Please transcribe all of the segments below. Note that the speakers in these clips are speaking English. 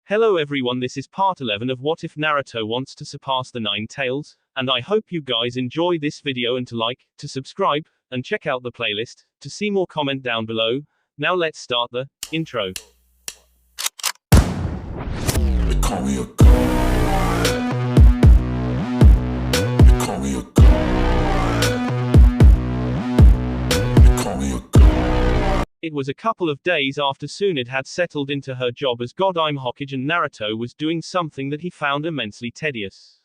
Hello everyone, this is part 11 of What If Naruto Wants to Surpass the 9 Tails, and I hope you guys enjoy this video and to like, to subscribe, and check out the playlist, to see more comment down below. Now let's start the intro. They call me a god. They call me a god. They call me a god. It was a couple of days after Tsunade had settled into her job as God Hokage and Naruto was doing something that he found immensely tedious.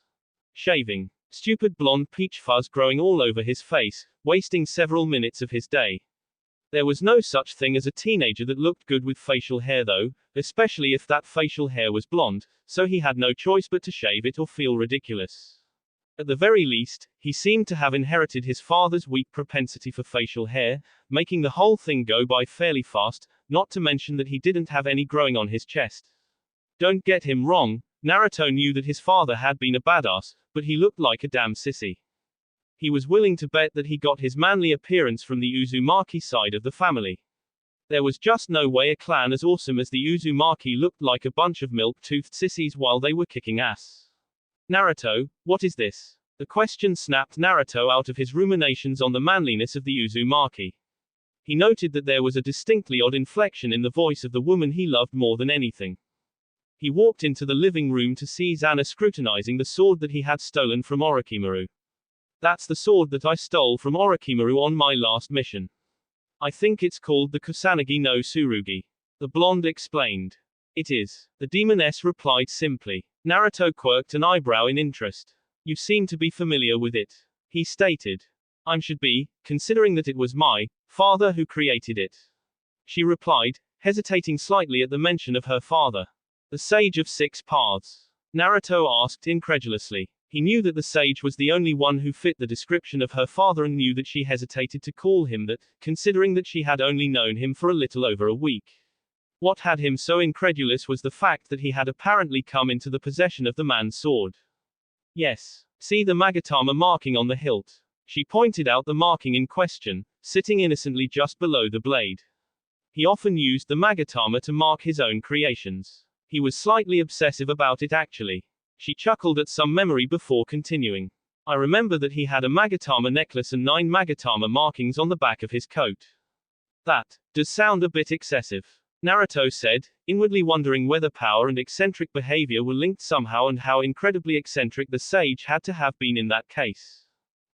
Shaving. Stupid blonde peach fuzz growing all over his face, wasting several minutes of his day. There was no such thing as a teenager that looked good with facial hair though, especially if that facial hair was blonde, so he had no choice but to shave it or feel ridiculous. At the very least, he seemed to have inherited his father's weak propensity for facial hair, making the whole thing go by fairly fast, not to mention that he didn't have any growing on his chest. Don't get him wrong, Naruto knew that his father had been a badass, but he looked like a damn sissy. He was willing to bet that he got his manly appearance from the Uzumaki side of the family. There was just no way a clan as awesome as the Uzumaki looked like a bunch of milk-toothed sissies while they were kicking ass. Naruto, what is this? The question snapped Naruto out of his ruminations on the manliness of the Uzumaki. He noted that there was a distinctly odd inflection in the voice of the woman he loved more than anything. He walked into the living room to see Zana scrutinizing the sword that he had stolen from Orochimaru. That's the sword that I stole from Orochimaru on my last mission. I think it's called the Kusanagi no Tsurugi. The blonde explained. It is. The demoness replied simply. Naruto quirked an eyebrow in interest. You seem to be familiar with it. He stated. I should be, considering that it was my father who created it. She replied, hesitating slightly at the mention of her father. The Sage of Six Paths. Naruto asked incredulously. He knew that the sage was the only one who fit the description of her father and knew that she hesitated to call him that, considering that she had only known him for a little over a week. What had him so incredulous was the fact that he had apparently come into the possession of the man's sword. Yes. See the Magatama marking on the hilt. She pointed out the marking in question, sitting innocently just below the blade. He often used the Magatama to mark his own creations. He was slightly obsessive about it actually. She chuckled at some memory before continuing. I remember that he had a Magatama necklace and 9 Magatama markings on the back of his coat. That does sound a bit excessive. Naruto said, inwardly wondering whether power and eccentric behavior were linked somehow and how incredibly eccentric the sage had to have been in that case.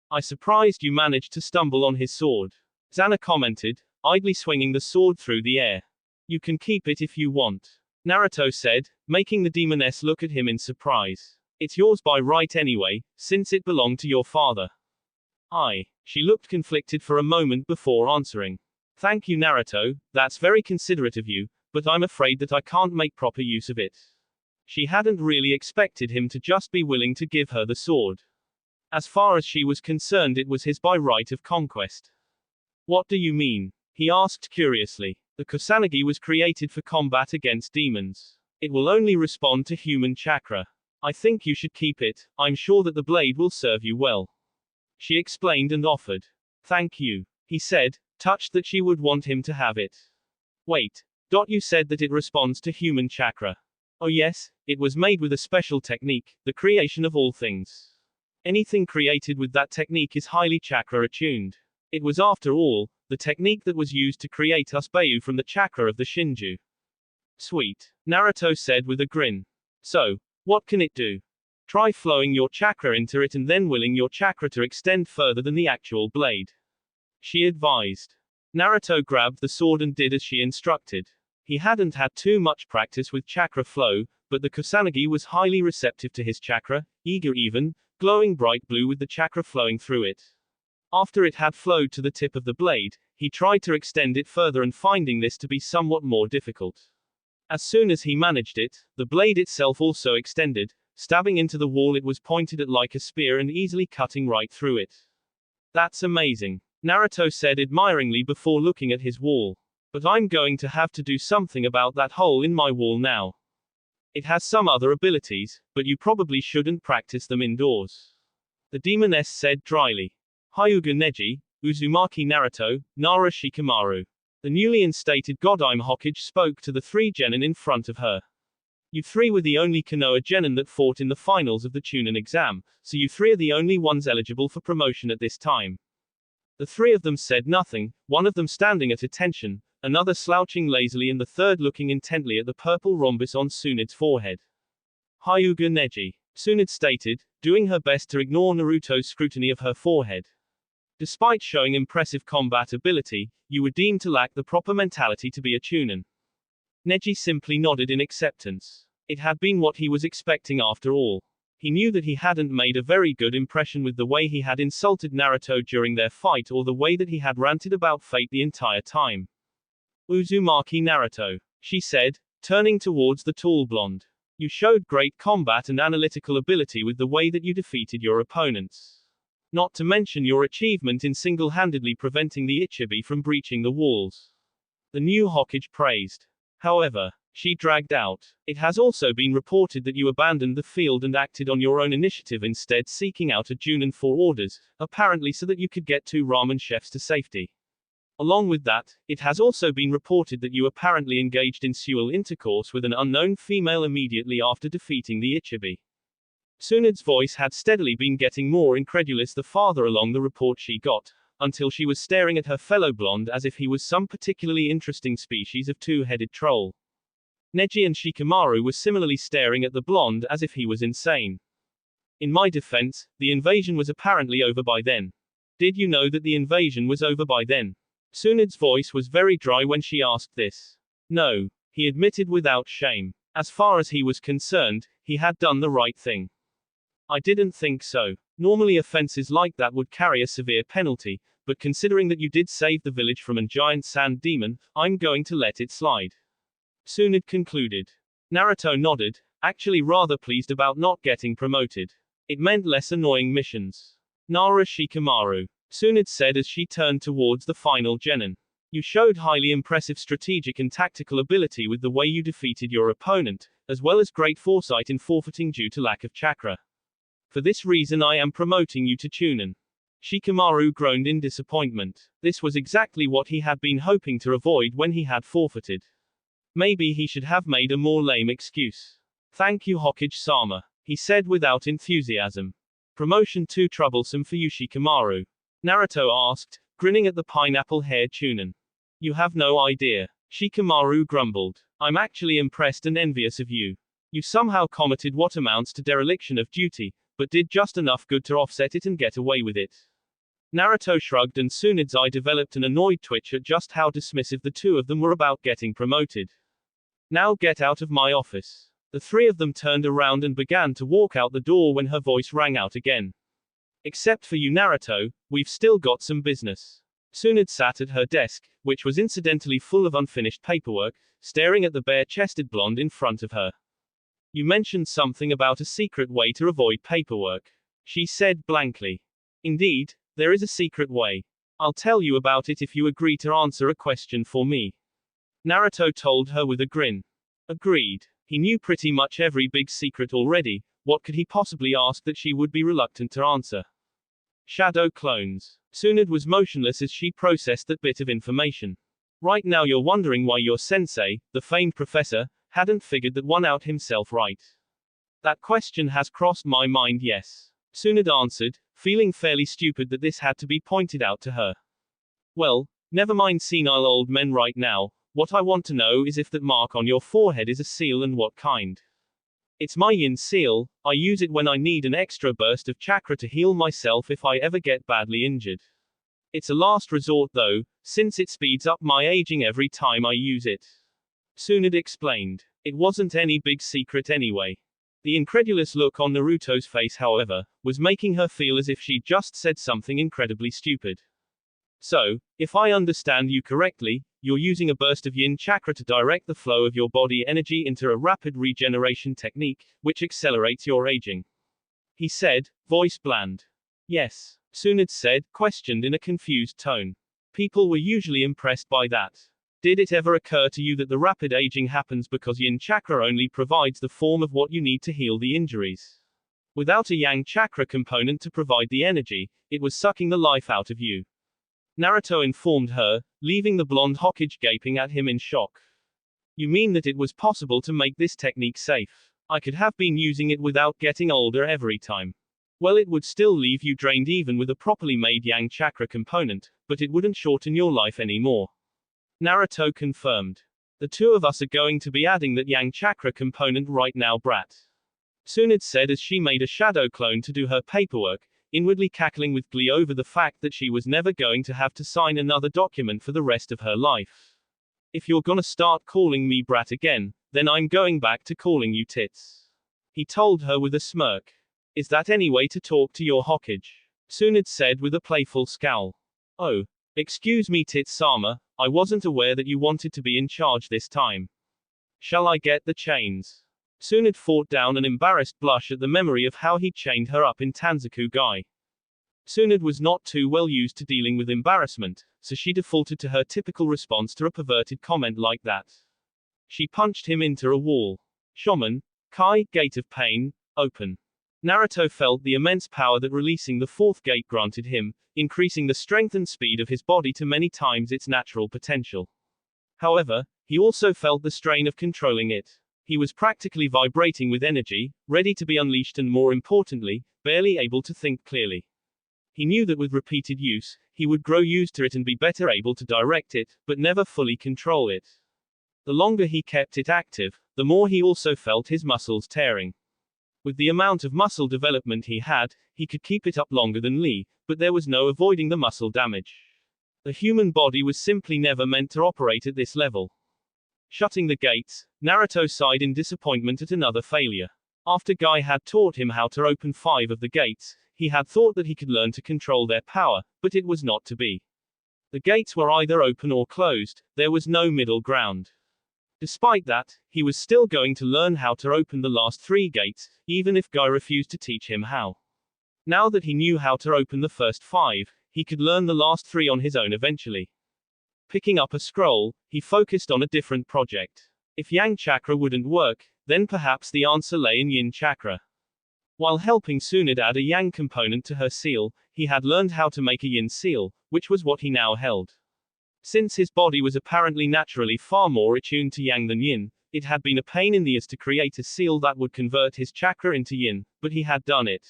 I surprised you managed to stumble on his sword. Zana commented, idly swinging the sword through the air. You can keep it if you want. Naruto said, making the demoness look at him in surprise. It's yours by right anyway, since it belonged to your father. She looked conflicted for a moment before answering. Thank you Naruto, that's very considerate of you, but I'm afraid that I can't make proper use of it. She hadn't really expected him to just be willing to give her the sword. As far as she was concerned it was his by right of conquest. What do you mean? He asked curiously. The Kusanagi was created for combat against demons. It will only respond to human chakra. I think you should keep it, I'm sure that the blade will serve you well. She explained and offered. Thank you. He said, touched that she would want him to have it. Wait. You said that it responds to human chakra. Oh yes, it was made with a special technique, the creation of all things. Anything created with that technique is highly chakra attuned. It was after all, the technique that was used to create Usbayu from the chakra of the Shinju. Sweet. Naruto said with a grin. So, what can it do? Try flowing your chakra into it and then willing your chakra to extend further than the actual blade. She advised. Naruto grabbed the sword and did as she instructed. He hadn't had too much practice with chakra flow, but the Kusanagi was highly receptive to his chakra, eager even, glowing bright blue with the chakra flowing through it. After it had flowed to the tip of the blade, he tried to extend it further and finding this to be somewhat more difficult. As soon as he managed it, the blade itself also extended, stabbing into the wall it was pointed at like a spear and easily cutting right through it. That's amazing. Naruto said admiringly before looking at his wall. But I'm going to have to do something about that hole in my wall now. It has some other abilities, but you probably shouldn't practice them indoors. The demoness said dryly. Hyuga Neji, Uzumaki Naruto, Nara Shikamaru. The newly instated God Hokage spoke to the 3 genin in front of her. You three were the only Konoha genin that fought in the finals of the Chunin exam, so you three are the only ones eligible for promotion at this time. The three of them said nothing, one of them standing at attention, another slouching lazily and the third looking intently at the purple rhombus on Tsunde's forehead. Hyuga Neji, Tsunade stated, doing her best to ignore Naruto's scrutiny of her forehead. Despite showing impressive combat ability, you were deemed to lack the proper mentality to be a Chunin. Neji simply nodded in acceptance. It had been what he was expecting after all. He knew that he hadn't made a very good impression with the way he had insulted Naruto during their fight or the way that he had ranted about fate the entire time. Uzumaki Naruto, she said, turning towards the tall blonde. You showed great combat and analytical ability with the way that you defeated your opponents. Not to mention your achievement in single-handedly preventing the Ichibi from breaching the walls. The new Hokage praised. However, she dragged out, it has also been reported that you abandoned the field and acted on your own initiative instead seeking out a Junin for orders, apparently so that you could get 2 ramen chefs to safety. Along with that, it has also been reported that you apparently engaged in sexual intercourse with an unknown female immediately after defeating the Ichibi. Tsunade's voice had steadily been getting more incredulous the farther along the report she got, until she was staring at her fellow blonde as if he was some particularly interesting species of two-headed troll. Neji and Shikamaru were similarly staring at the blonde as if he was insane. In my defense, the invasion was apparently over by then. Did you know that the invasion was over by then? Tsunade's voice was very dry when she asked this. No, he admitted without shame. As far as he was concerned, he had done the right thing. I didn't think so. Normally offenses like that would carry a severe penalty, but considering that you did save the village from a giant sand demon, I'm going to let it slide. Tsunade concluded. Naruto nodded, actually rather pleased about not getting promoted. It meant less annoying missions. Nara Shikamaru, Tsunade said as she turned towards the final genin. You showed highly impressive strategic and tactical ability with the way you defeated your opponent, as well as great foresight in forfeiting due to lack of chakra. For this reason I am promoting you to Chunin. Shikamaru groaned in disappointment. This was exactly what he had been hoping to avoid when he had forfeited. Maybe he should have made a more lame excuse. Thank you Hokage-sama, he said without enthusiasm. Promotion too troublesome for you Shikamaru? Naruto asked, grinning at the pineapple-haired Chunin. You have no idea. Shikamaru grumbled. I'm actually impressed and envious of you. You somehow committed what amounts to dereliction of duty, but did just enough good to offset it and get away with it. Naruto shrugged and Tsunade's eye developed an annoyed twitch at just how dismissive the two of them were about getting promoted. Now get out of my office. The three of them turned around and began to walk out the door when her voice rang out again. Except for you Naruto, we've still got some business. Tsunade sat at her desk, which was incidentally full of unfinished paperwork, staring at the bare-chested blonde in front of her. You mentioned something about a secret way to avoid paperwork. She said blankly. Indeed, there is a secret way. I'll tell you about it if you agree to answer a question for me. Naruto told her with a grin. Agreed. He knew pretty much every big secret already, what could he possibly ask that she would be reluctant to answer? Shadow clones. Tsunade was motionless as she processed that bit of information. Right now you're wondering why your sensei, the famed professor, hadn't figured that one out himself right. That question has crossed my mind, yes. Tsunade answered, feeling fairly stupid that this had to be pointed out to her. Well, never mind senile old men right now, what I want to know is if that mark on your forehead is a seal and what kind. It's my yin seal, I use it when I need an extra burst of chakra to heal myself if I ever get badly injured. It's a last resort though, since it speeds up my aging every time I use it. Tsunade explained. It wasn't any big secret anyway. The incredulous look on Naruto's face, however, was making her feel as if she'd just said something incredibly stupid. So, if I understand you correctly, you're using a burst of yin chakra to direct the flow of your body energy into a rapid regeneration technique, which accelerates your aging. He said, voice bland. Yes, Tsunade said, questioned in a confused tone. People were usually impressed by that. Did it ever occur to you that the rapid aging happens because yin chakra only provides the form of what you need to heal the injuries? Without a yang chakra component to provide the energy, it was sucking the life out of you. Naruto informed her, leaving the blonde Hokage gaping at him in shock. You mean that it was possible to make this technique safe? I could have been using it without getting older every time. Well, it would still leave you drained even with a properly made Yang chakra component, but it wouldn't shorten your life anymore. Naruto confirmed. The two of us are going to be adding that Yang chakra component right now, brat. Tsunade said as she made a shadow clone to do her paperwork, inwardly cackling with glee over the fact that she was never going to have to sign another document for the rest of her life. If you're gonna start calling me brat again, then I'm going back to calling you tits. He told her with a smirk. Is that any way to talk to your Hokage? Tsunade said with a playful scowl. Oh. Excuse me Tits-sama, I wasn't aware that you wanted to be in charge this time. Shall I get the chains? Tsunade fought down an embarrassed blush at the memory of how he'd chained her up in Tanzaku-gai. Tsunade was not too well used to dealing with embarrassment, so she defaulted to her typical response to a perverted comment like that. She punched him into a wall. Shaman, Kai, Gate of Pain, open. Naruto felt the immense power that releasing the fourth gate granted him, increasing the strength and speed of his body to many times its natural potential. However, he also felt the strain of controlling it. He was practically vibrating with energy, ready to be unleashed and more importantly, barely able to think clearly. He knew that with repeated use, he would grow used to it and be better able to direct it, but never fully control it. The longer he kept it active, the more he also felt his muscles tearing. With the amount of muscle development he had, he could keep it up longer than Lee, but there was no avoiding the muscle damage. The human body was simply never meant to operate at this level. Shutting the gates, Naruto sighed in disappointment at another failure. After Guy had taught him how to open 5 of the gates, he had thought that he could learn to control their power, but it was not to be. The gates were either open or closed, there was no middle ground. Despite that, he was still going to learn how to open the last 3 gates, even if Guy refused to teach him how. Now that he knew how to open the first 5, he could learn the last 3 on his own eventually. Picking up a scroll, he focused on a different project. If Yang chakra wouldn't work, then perhaps the answer lay in Yin chakra. While helping Tsunade add a Yang component to her seal, he had learned how to make a Yin seal, which was what he now held. Since his body was apparently naturally far more attuned to Yang than Yin, it had been a pain in the ass to create a seal that would convert his chakra into Yin, but he had done it.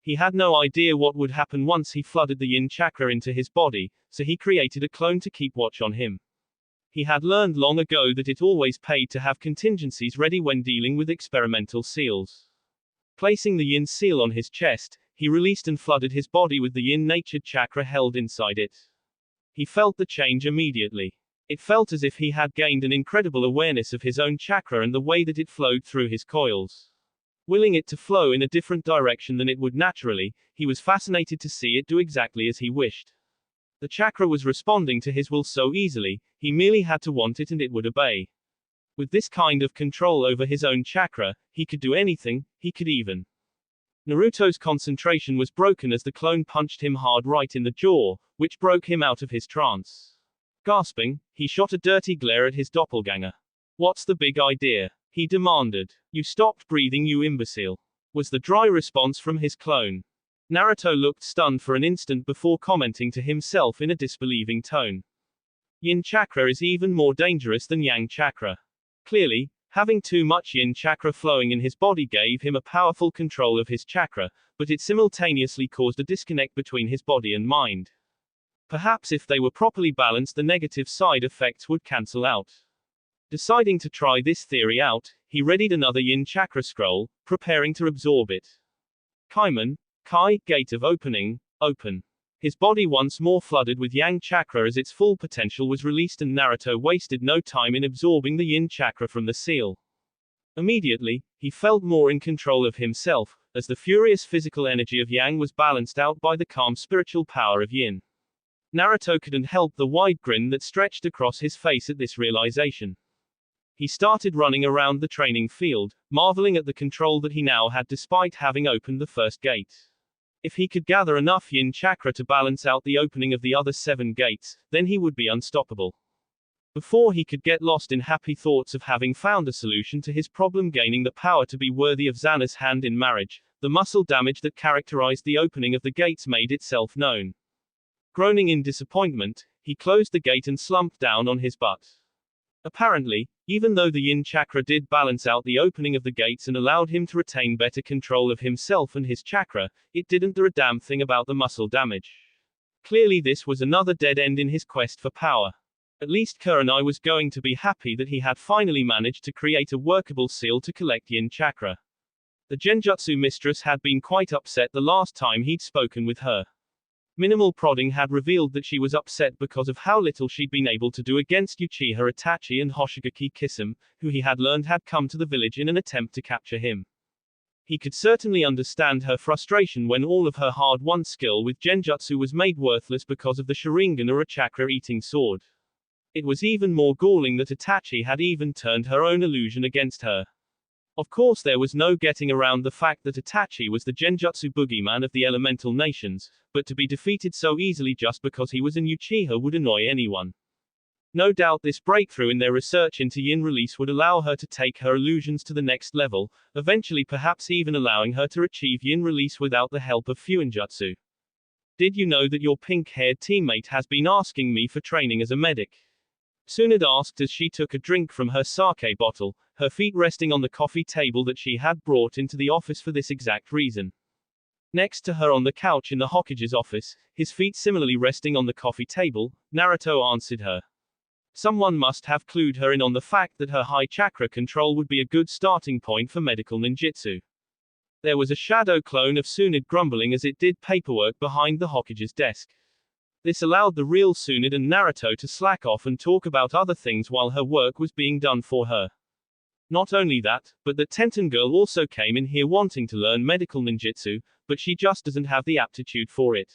He had no idea what would happen once he flooded the Yin chakra into his body, so he created a clone to keep watch on him. He had learned long ago that it always paid to have contingencies ready when dealing with experimental seals. Placing the Yin seal on his chest, he released and flooded his body with the Yin-natured chakra held inside it. He felt the change immediately. It felt as if he had gained an incredible awareness of his own chakra and the way that it flowed through his coils. Willing it to flow in a different direction than it would naturally, he was fascinated to see it do exactly as he wished. The chakra was responding to his will so easily, he merely had to want it and it would obey. With this kind of control over his own chakra, he could do anything, he could even. Naruto's concentration was broken as the clone punched him hard right in the jaw, which broke him out of his trance. Gasping, he shot a dirty glare at his doppelganger. What's the big idea? He demanded. You stopped breathing, you imbecile, was the dry response from his clone. Naruto looked stunned for an instant before commenting to himself in a disbelieving tone. Yin chakra is even more dangerous than Yang chakra. Clearly, having too much Yin chakra flowing in his body gave him a powerful control of his chakra, but it simultaneously caused a disconnect between his body and mind. Perhaps if they were properly balanced, the negative side effects would cancel out. Deciding to try this theory out, he readied another Yin chakra scroll, preparing to absorb it. Kaiman, Kai, Gate of Opening, open. His body once more flooded with Yang chakra as its full potential was released, and Naruto wasted no time in absorbing the Yin chakra from the seal. Immediately, he felt more in control of himself, as the furious physical energy of Yang was balanced out by the calm spiritual power of Yin. Naruto couldn't help the wide grin that stretched across his face at this realization. He started running around the training field, marveling at the control that he now had despite having opened the first gate. If he could gather enough Yin chakra to balance out the opening of the other 7 gates, then he would be unstoppable. Before he could get lost in happy thoughts of having found a solution to his problem, gaining the power to be worthy of Xana's hand in marriage, the muscle damage that characterized the opening of the gates made itself known. Groaning in disappointment, he closed the gate and slumped down on his butt. Apparently, even though the yin chakra did balance out the opening of the gates and allowed him to retain better control of himself and his chakra, it didn't do a damn thing about the muscle damage. Clearly this was another dead end in his quest for power. At least Kurenai was going to be happy that he had finally managed to create a workable seal to collect yin chakra. The genjutsu mistress had been quite upset the last time he'd spoken with her. Minimal prodding had revealed that she was upset because of how little she'd been able to do against Uchiha Itachi and Hoshigaki Kisame, who he had learned had come to the village in an attempt to capture him. He could certainly understand her frustration when all of her hard-won skill with genjutsu was made worthless because of the Sharingan or a chakra-eating sword. It was even more galling that Itachi had even turned her own illusion against her. Of course there was no getting around the fact that Itachi was the genjutsu boogeyman of the elemental nations, but to be defeated so easily just because he was an Uchiha would annoy anyone. No doubt this breakthrough in their research into yin release would allow her to take her illusions to the next level, eventually perhaps even allowing her to achieve yin release without the help of fuinjutsu. Did you know that your pink-haired teammate has been asking me for training as a medic? Tsunade asked as she took a drink from her sake bottle, her feet resting on the coffee table that she had brought into the office for this exact reason. Next to her on the couch in the Hokage's office, his feet similarly resting on the coffee table, Naruto answered her. Someone must have clued her in on the fact that her high chakra control would be a good starting point for medical ninjutsu. There was a shadow clone of Tsunade grumbling as it did paperwork behind the Hokage's desk. This allowed the real Tsunade and Naruto to slack off and talk about other things while her work was being done for her. Not only that, but the Tenten girl also came in here wanting to learn medical ninjutsu, but she just doesn't have the aptitude for it.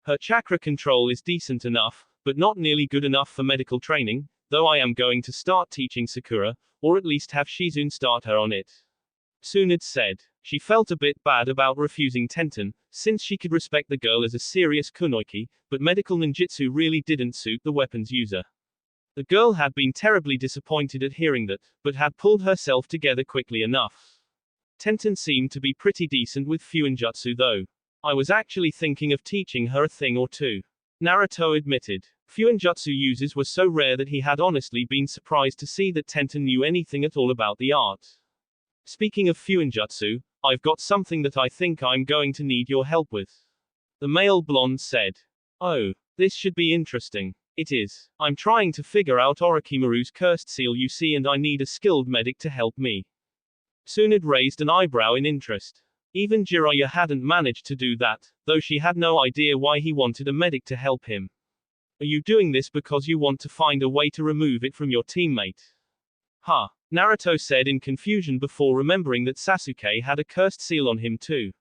Her chakra control is decent enough, but not nearly good enough for medical training, though I am going to start teaching Sakura, or at least have Shizune start her on it. Tsunade said. She felt a bit bad about refusing Tenten, since she could respect the girl as a serious kunoichi, but medical ninjutsu really didn't suit the weapons user. The girl had been terribly disappointed at hearing that, but had pulled herself together quickly enough. Tenten seemed to be pretty decent with fuinjutsu though. I was actually thinking of teaching her a thing or two. Naruto admitted. Fuinjutsu uses were so rare that he had honestly been surprised to see that Tenten knew anything at all about the art. Speaking of fuinjutsu, I've got something that I think I'm going to need your help with. The male blonde said. Oh, this should be interesting. It is. I'm trying to figure out Orochimaru's cursed seal you see and I need a skilled medic to help me. Tsunade raised an eyebrow in interest. Even Jiraiya hadn't managed to do that, though she had no idea why he wanted a medic to help him. Are you doing this because you want to find a way to remove it from your teammate? Huh. Naruto said in confusion before remembering that Sasuke had a cursed seal on him too.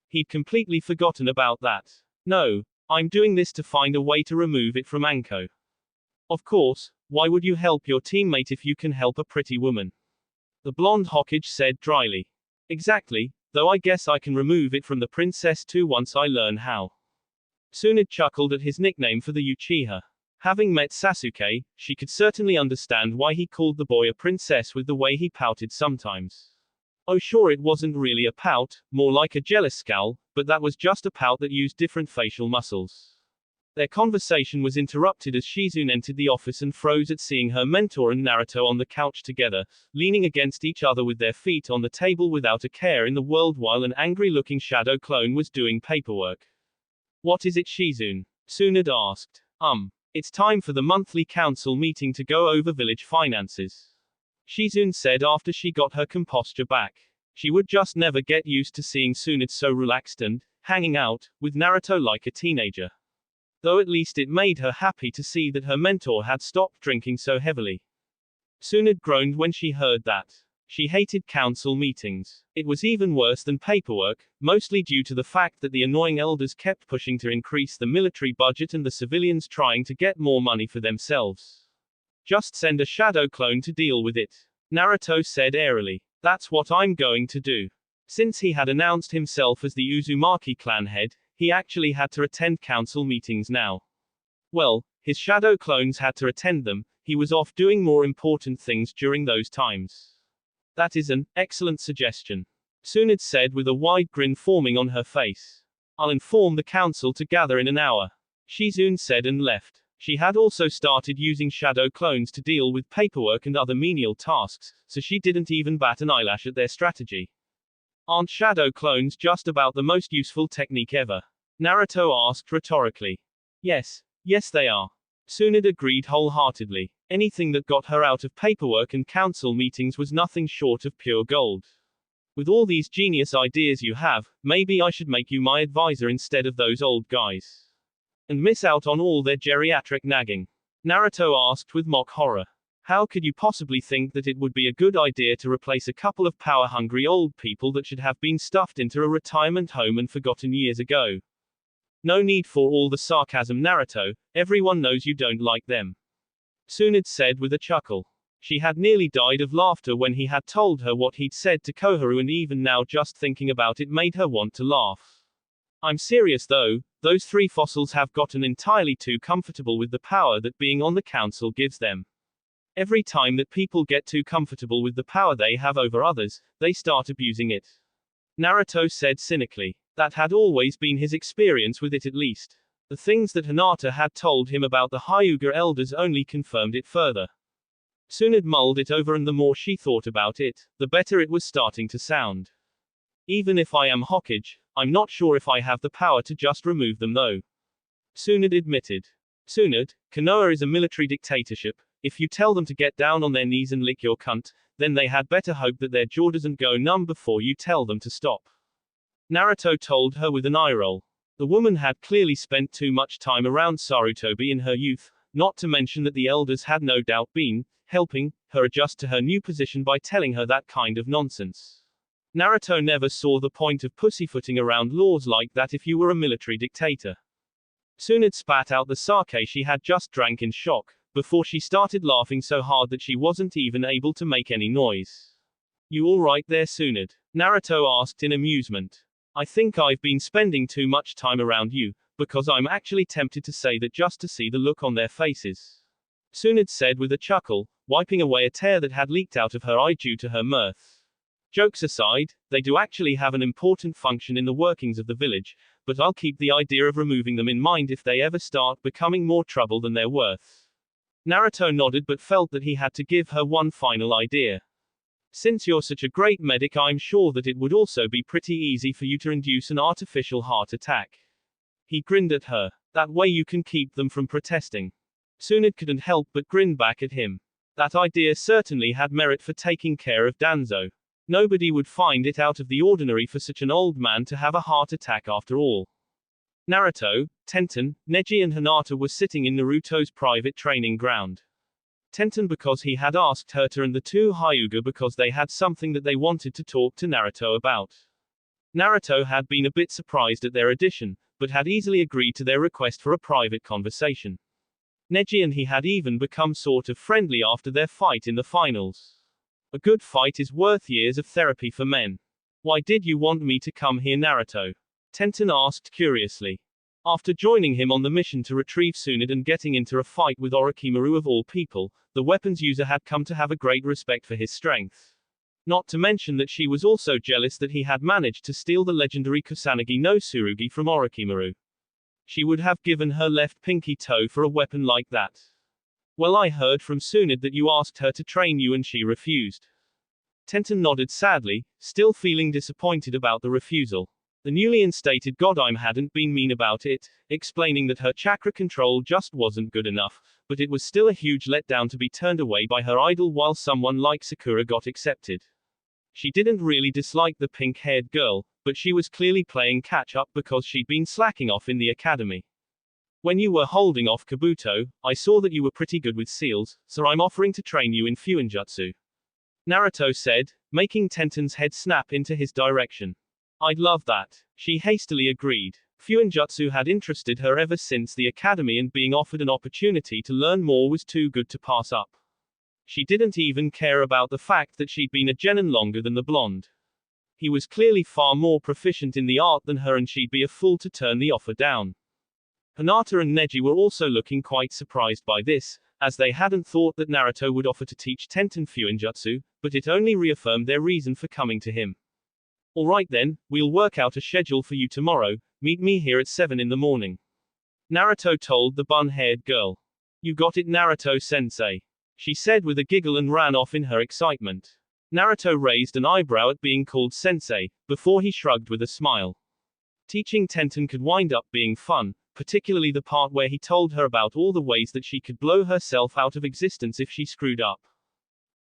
He'd completely forgotten about that. No, I'm doing this to find a way to remove it from Anko. Of course, why would you help your teammate if you can help a pretty woman? The blonde Hokage said dryly. Exactly, though I guess I can remove it from the princess too once I learn how. Tsunade chuckled at his nickname for the Uchiha. Having met Sasuke, she could certainly understand why he called the boy a princess with the way he pouted sometimes. Oh sure it wasn't really a pout, more like a jealous scowl, but that was just a pout that used different facial muscles. Their conversation was interrupted as Shizune entered the office and froze at seeing her mentor and Naruto on the couch together, leaning against each other with their feet on the table without a care in the world while an angry-looking shadow clone was doing paperwork. What is it, Shizune? Tsunade asked. It's time for the monthly council meeting to go over village finances. Shizune said after she got her composure back. She would just never get used to seeing Tsunade so relaxed and, hanging out, with Naruto like a teenager. Though at least it made her happy to see that her mentor had stopped drinking so heavily. Tsunade groaned when she heard that. She hated council meetings. It was even worse than paperwork, mostly due to the fact that the annoying elders kept pushing to increase the military budget and the civilians trying to get more money for themselves. Just send a shadow clone to deal with it. Naruto said airily. That's what I'm going to do. Since he had announced himself as the Uzumaki clan head, he actually had to attend council meetings now. Well, his shadow clones had to attend them, he was off doing more important things during those times. That is an excellent suggestion. Tsunade said with a wide grin forming on her face. I'll inform the council to gather in an hour. Shizune said and left. She had also started using shadow clones to deal with paperwork and other menial tasks, so she didn't even bat an eyelash at their strategy. Aren't shadow clones just about the most useful technique ever? Naruto asked rhetorically. Yes, they are. Tsunade agreed wholeheartedly. Anything that got her out of paperwork and council meetings was nothing short of pure gold. With all these genius ideas you have, maybe I should make you my advisor instead of those old guys. And miss out on all their geriatric nagging. Naruto asked with mock horror. How could you possibly think that it would be a good idea to replace a couple of power-hungry old people that should have been stuffed into a retirement home and forgotten years ago? No need for all the sarcasm, Naruto, everyone knows you don't like them. Tsunade said with a chuckle. She had nearly died of laughter when he had told her what he'd said to Koharu, and even now just thinking about it made her want to laugh. I'm serious though, those three fossils have gotten entirely too comfortable with the power that being on the council gives them. Every time that people get too comfortable with the power they have over others, they start abusing it. Naruto said cynically. That had always been his experience with it, at least. The things that Hinata had told him about the Hyuga elders only confirmed it further. Tsunade mulled it over, and the more she thought about it, the better it was starting to sound. Even if I am Hokage, I'm not sure if I have the power to just remove them though. Tsunade admitted. Tsunade, Konoha is a military dictatorship. If you tell them to get down on their knees and lick your cunt, then they had better hope that their jaw doesn't go numb before you tell them to stop. Naruto told her with an eye roll. The woman had clearly spent too much time around Sarutobi in her youth, not to mention that the elders had no doubt been helping her adjust to her new position by telling her that kind of nonsense. Naruto never saw the point of pussyfooting around laws like that if you were a military dictator. Tsunade spat out the sake she had just drank in shock, before she started laughing so hard that she wasn't even able to make any noise. You all right there, Tsunade? Naruto asked in amusement. I think I've been spending too much time around you, because I'm actually tempted to say that just to see the look on their faces. Tsunade said with a chuckle, wiping away a tear that had leaked out of her eye due to her mirth. Jokes aside, they do actually have an important function in the workings of the village, but I'll keep the idea of removing them in mind if they ever start becoming more trouble than they're worth. Naruto nodded but felt that he had to give her one final idea. Since you're such a great medic, I'm sure that it would also be pretty easy for you to induce an artificial heart attack. He grinned at her. That way you can keep them from protesting. Tsunade couldn't help but grin back at him. That idea certainly had merit for taking care of Danzo. Nobody would find it out of the ordinary for such an old man to have a heart attack after all. Naruto, Tenten, Neji and Hinata were sitting in Naruto's private training ground. Tenten because he had asked her to, and the two Hyuga because they had something that they wanted to talk to Naruto about. Naruto had been a bit surprised at their addition, but had easily agreed to their request for a private conversation. Neji and he had even become sort of friendly after their fight in the finals. A good fight is worth years of therapy for men. Why did you want me to come here, Naruto? Tenten asked curiously. After joining him on the mission to retrieve Tsunade and getting into a fight with Orochimaru of all people, the weapons user had come to have a great respect for his strength. Not to mention that she was also jealous that he had managed to steal the legendary Kusanagi no Tsurugi from Orochimaru. She would have given her left pinky toe for a weapon like that. Well, I heard from Tsunade that you asked her to train you and she refused. Tenten nodded sadly, still feeling disappointed about the refusal. The newly instated Godime hadn't been mean about it, explaining that her chakra control just wasn't good enough, but it was still a huge letdown to be turned away by her idol while someone like Sakura got accepted. She didn't really dislike the pink-haired girl, but she was clearly playing catch-up because she'd been slacking off in the academy. When you were holding off Kabuto, I saw that you were pretty good with seals, so I'm offering to train you in Fuinjutsu. Naruto said, making Tenten's head snap into his direction. I'd love that. She hastily agreed. Fuinjutsu had interested her ever since the academy, and being offered an opportunity to learn more was too good to pass up. She didn't even care about the fact that she'd been a genin longer than the blonde. He was clearly far more proficient in the art than her, and she'd be a fool to turn the offer down. Hinata and Neji were also looking quite surprised by this, as they hadn't thought that Naruto would offer to teach Tenten Fuinjutsu, but it only reaffirmed their reason for coming to him. Alright then, we'll work out a schedule for you tomorrow, meet me here at 7 in the morning. Naruto told the bun-haired girl. You got it, Naruto-sensei, she said with a giggle and ran off in her excitement. Naruto raised an eyebrow at being called sensei, before he shrugged with a smile. Teaching Tenten could wind up being fun, particularly the part where he told her about all the ways that she could blow herself out of existence if she screwed up.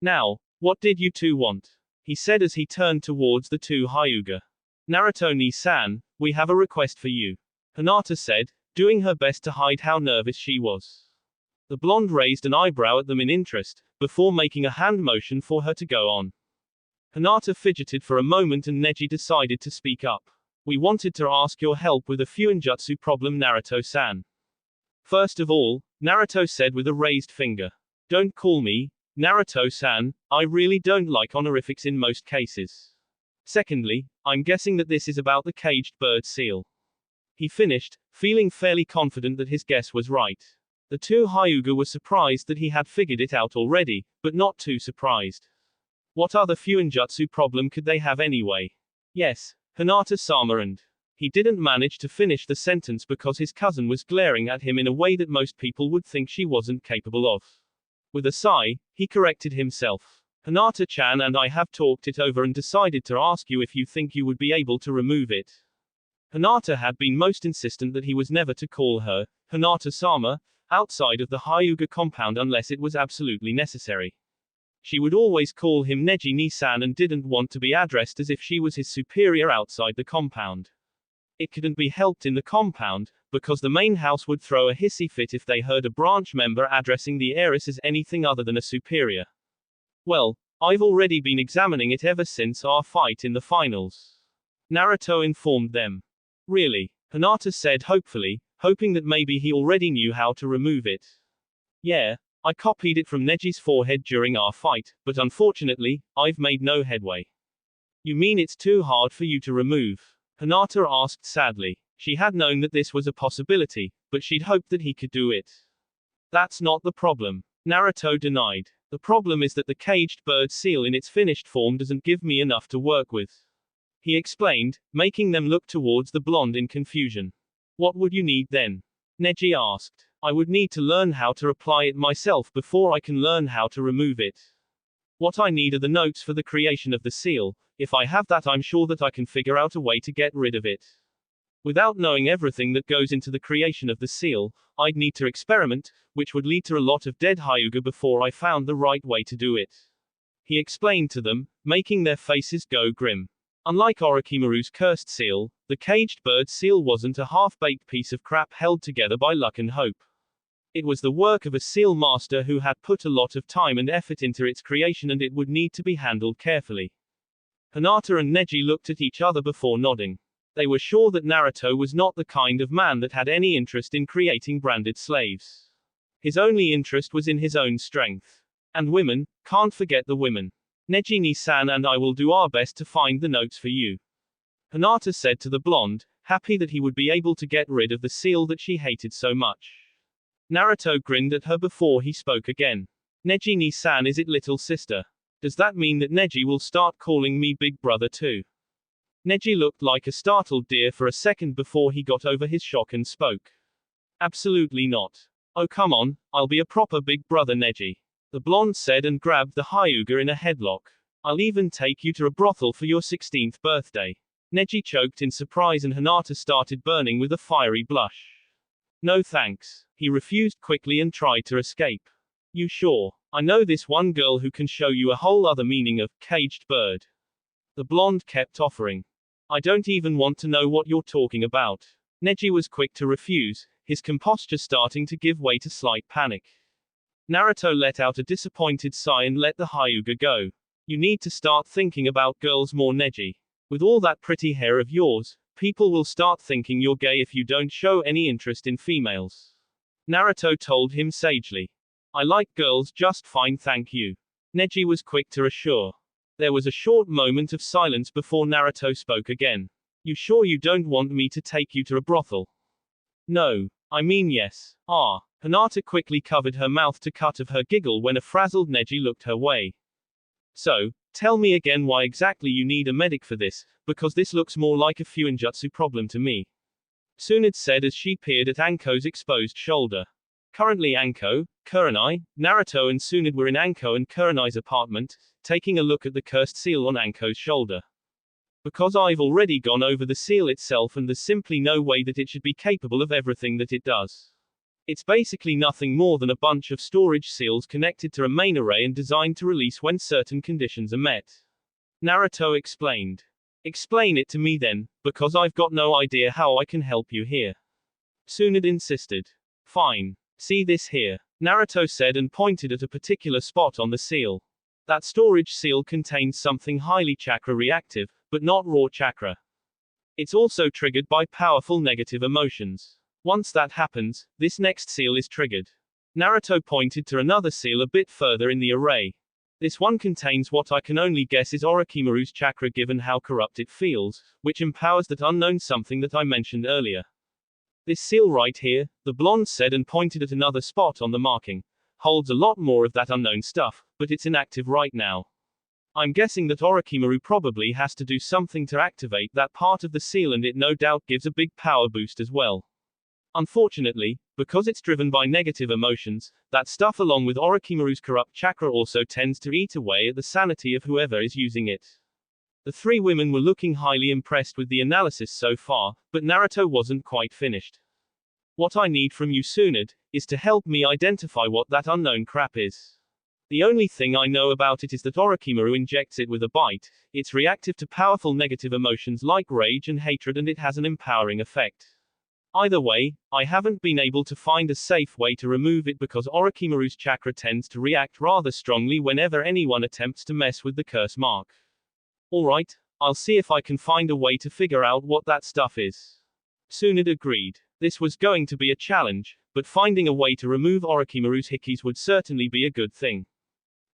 Now, what did you two want? He said as he turned towards the two Hyuga. Naruto-ni-san, we have a request for you, Hinata said, doing her best to hide how nervous she was. The blonde raised an eyebrow at them in interest, before making a hand motion for her to go on. Hinata fidgeted for a moment and Neji decided to speak up. We wanted to ask your help with a fuinjutsu problem, Naruto-san. First of all, Naruto said with a raised finger. Don't call me Naruto-san, I really don't like honorifics in most cases. Secondly, I'm guessing that this is about the caged bird seal. He finished, feeling fairly confident that his guess was right. The two Hyuga were surprised that he had figured it out already, but not too surprised. What other fuinjutsu problem could they have anyway? Yes, Hinata-sama, and he didn't manage to finish the sentence because his cousin was glaring at him in a way that most people would think she wasn't capable of. With a sigh, he corrected himself. Hinata-chan and I have talked it over and decided to ask you if you think you would be able to remove it. Hinata had been most insistent that he was never to call her Hinata-sama outside of the Hyuga compound unless it was absolutely necessary. She would always call him Neji-ni-san and didn't want to be addressed as if she was his superior outside the compound. It couldn't be helped in the compound, because the main house would throw a hissy fit if they heard a branch member addressing the heiress as anything other than a superior. Well, I've already been examining it ever since our fight in the finals, Naruto informed them. Really? Hinata said hopefully, hoping that maybe he already knew how to remove it. Yeah, I copied it from Neji's forehead during our fight, but unfortunately, I've made no headway. You mean it's too hard for you to remove? Hinata asked sadly. She had known that this was a possibility, but she'd hoped that he could do it. That's not the problem, Naruto denied. The problem is that the caged bird seal in its finished form doesn't give me enough to work with, he explained, making them look towards the blonde in confusion. What would you need then? Neji asked. I would need to learn how to apply it myself before I can learn how to remove it. What I need are the notes for the creation of the seal. If I have that, I'm sure that I can figure out a way to get rid of it. Without knowing everything that goes into the creation of the seal, I'd need to experiment, which would lead to a lot of dead Hyuga before I found the right way to do it, he explained to them, making their faces go grim. Unlike Orochimaru's cursed seal, the caged bird seal wasn't a half-baked piece of crap held together by luck and hope. It was the work of a seal master who had put a lot of time and effort into its creation, and it would need to be handled carefully. Hinata and Neji looked at each other before nodding. They were sure that Naruto was not the kind of man that had any interest in creating branded slaves. His only interest was in his own strength. And women, can't forget the women. Neji-ni-san and I will do our best to find the notes for you, Hinata said to the blonde, happy that he would be able to get rid of the seal that she hated so much. Naruto grinned at her before he spoke again. Neji-ni-san, is it little sister? Does that mean that Neji will start calling me big brother too? Neji looked like a startled deer for a second before he got over his shock and spoke. Absolutely not. Oh come on, I'll be a proper big brother, Neji, the blonde said and grabbed the Hyuga in a headlock. I'll even take you to a brothel for your 16th birthday. Neji choked in surprise and Hinata started burning with a fiery blush. No thanks. He refused quickly and tried to escape. You sure? I know this one girl who can show you a whole other meaning of caged bird, the blonde kept offering. I don't even want to know what you're talking about. Neji was quick to refuse, his composure starting to give way to slight panic. Naruto let out a disappointed sigh and let the Hyuga go. You need to start thinking about girls more, Neji. With all that pretty hair of yours, people will start thinking you're gay if you don't show any interest in females, Naruto told him sagely. I like girls just fine, thank you, Neji was quick to assure. There was a short moment of silence before Naruto spoke again. You sure you don't want me to take you to a brothel? No, I mean yes. Ah. Hinata quickly covered her mouth to cut of her giggle when a frazzled Neji looked her way. So, tell me again why exactly you need a medic for this, because this looks more like a fuinjutsu problem to me, Tsunade said as she peered at Anko's exposed shoulder. Currently Anko, Kurenai, Naruto and Tsunade were in Anko and Kurenai's apartment, taking a look at the cursed seal on Anko's shoulder. Because I've already gone over the seal itself and there's simply no way that it should be capable of everything that it does. It's basically nothing more than a bunch of storage seals connected to a main array and designed to release when certain conditions are met. Naruto explained. Explain it to me then, because I've got no idea how I can help you here. Tsunade insisted. Fine. See this here. Naruto said and pointed at a particular spot on the seal. That storage seal contains something highly chakra reactive, but not raw chakra. It's also triggered by powerful negative emotions. Once that happens, this next seal is triggered. Naruto pointed to another seal a bit further in the array. This one contains what I can only guess is Orochimaru's chakra given how corrupt it feels, which empowers that unknown something that I mentioned earlier. This seal right here, the blonde said and pointed at another spot on the marking, holds a lot more of that unknown stuff, but it's inactive right now. I'm guessing that Orochimaru probably has to do something to activate that part of the seal and it no doubt gives a big power boost as well. Unfortunately, because it's driven by negative emotions, that stuff along with Orochimaru's corrupt chakra also tends to eat away at the sanity of whoever is using it. The three women were looking highly impressed with the analysis so far, but Naruto wasn't quite finished. What I need from you, Tsunade, is to help me identify what that unknown crap is. The only thing I know about it is that Orochimaru injects it with a bite, it's reactive to powerful negative emotions like rage and hatred and it has an empowering effect. Either way, I haven't been able to find a safe way to remove it because Orochimaru's chakra tends to react rather strongly whenever anyone attempts to mess with the curse mark. Alright, I'll see if I can find a way to figure out what that stuff is. Tsunade agreed. This was going to be a challenge, but finding a way to remove Orochimaru's hickeys would certainly be a good thing.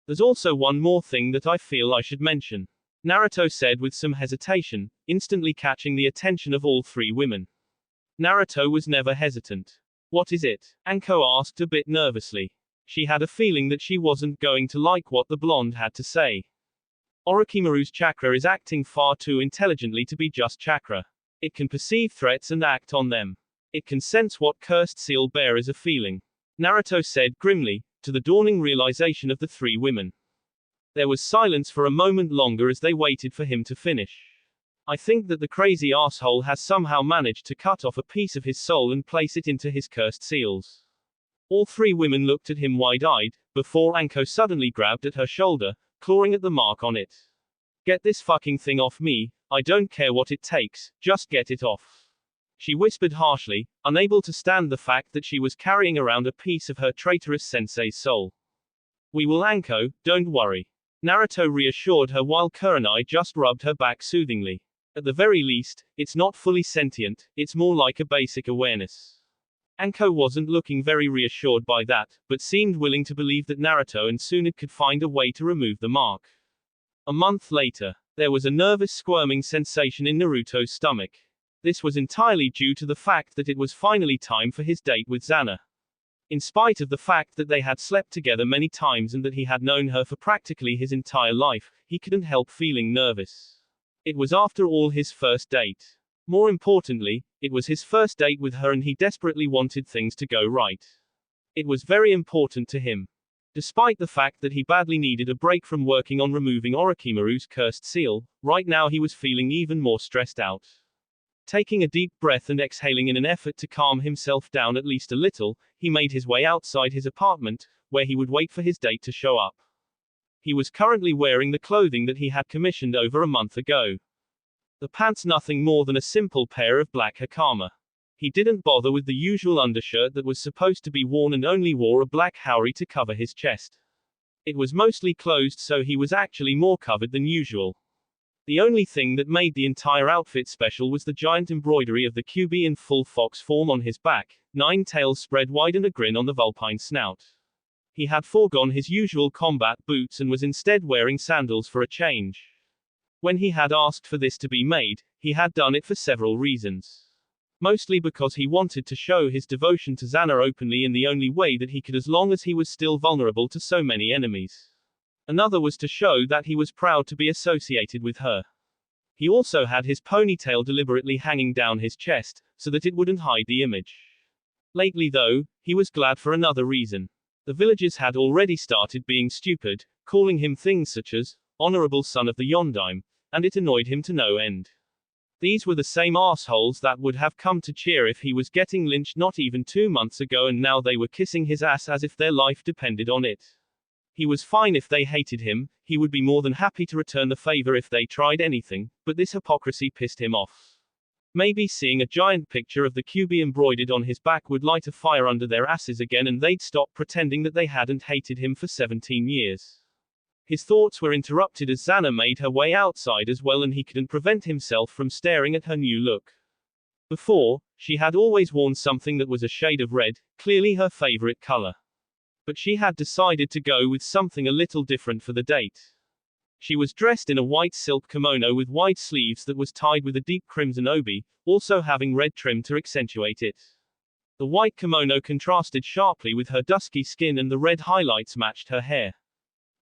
There's also one more thing that I feel I should mention. Naruto said with some hesitation, instantly catching the attention of all three women. Naruto was never hesitant. What is it? Anko asked a bit nervously. She had a feeling that she wasn't going to like what the blonde had to say. Orochimaru's chakra is acting far too intelligently to be just chakra. It can perceive threats and act on them. It can sense what cursed seal bearers are feeling. Naruto said grimly, to the dawning realization of the three women. There was silence for a moment longer as they waited for him to finish. I think that the crazy asshole has somehow managed to cut off a piece of his soul and place it into his cursed seals. All three women looked at him wide-eyed, before Anko suddenly grabbed at her shoulder, clawing at the mark on it. Get this fucking thing off me, I don't care what it takes, just get it off. She whispered harshly, unable to stand the fact that she was carrying around a piece of her traitorous sensei's soul. We will, Anko, don't worry. Naruto reassured her while Kurenai just rubbed her back soothingly. At the very least, it's not fully sentient, it's more like a basic awareness. Anko wasn't looking very reassured by that, but seemed willing to believe that Naruto and Tsunade could find a way to remove the mark. A month later, there was a nervous squirming sensation in Naruto's stomach. This was entirely due to the fact that it was finally time for his date with Xana. In spite of the fact that they had slept together many times and that he had known her for practically his entire life, he couldn't help feeling nervous. It was after all his first date. More importantly, it was his first date with her and he desperately wanted things to go right. It was very important to him. Despite the fact that he badly needed a break from working on removing Orochimaru's cursed seal, right now he was feeling even more stressed out. Taking a deep breath and exhaling in an effort to calm himself down at least a little, he made his way outside his apartment, where he would wait for his date to show up. He was currently wearing the clothing that he had commissioned over a month ago. The pants nothing more than a simple pair of black hakama. He didn't bother with the usual undershirt that was supposed to be worn and only wore a black haori to cover his chest. It was mostly closed so he was actually more covered than usual. The only thing that made the entire outfit special was the giant embroidery of the QB in full fox form on his back, 9 tails spread wide and a grin on the vulpine snout. He had foregone his usual combat boots and was instead wearing sandals for a change. When he had asked for this to be made, he had done it for several reasons. Mostly because he wanted to show his devotion to Xana openly in the only way that he could as long as he was still vulnerable to so many enemies. Another was to show that he was proud to be associated with her. He also had his ponytail deliberately hanging down his chest, so that it wouldn't hide the image. Lately though, he was glad for another reason. The villagers had already started being stupid, calling him things such as, honorable son of the Yondaime, and it annoyed him to no end. These were the same assholes that would have come to cheer if he was getting lynched not even 2 months ago, and now they were kissing his ass as if their life depended on it. He was fine if they hated him, he would be more than happy to return the favor if they tried anything, but this hypocrisy pissed him off. Maybe seeing a giant picture of the QB embroidered on his back would light a fire under their asses again, and they'd stop pretending that they hadn't hated him for 17 years. His thoughts were interrupted as Xana made her way outside as well, and he couldn't prevent himself from staring at her new look. Before, she had always worn something that was a shade of red, clearly her favorite color. But she had decided to go with something a little different for the date. She was dressed in a white silk kimono with wide sleeves that was tied with a deep crimson obi, also having red trim to accentuate it. The white kimono contrasted sharply with her dusky skin, and the red highlights matched her hair.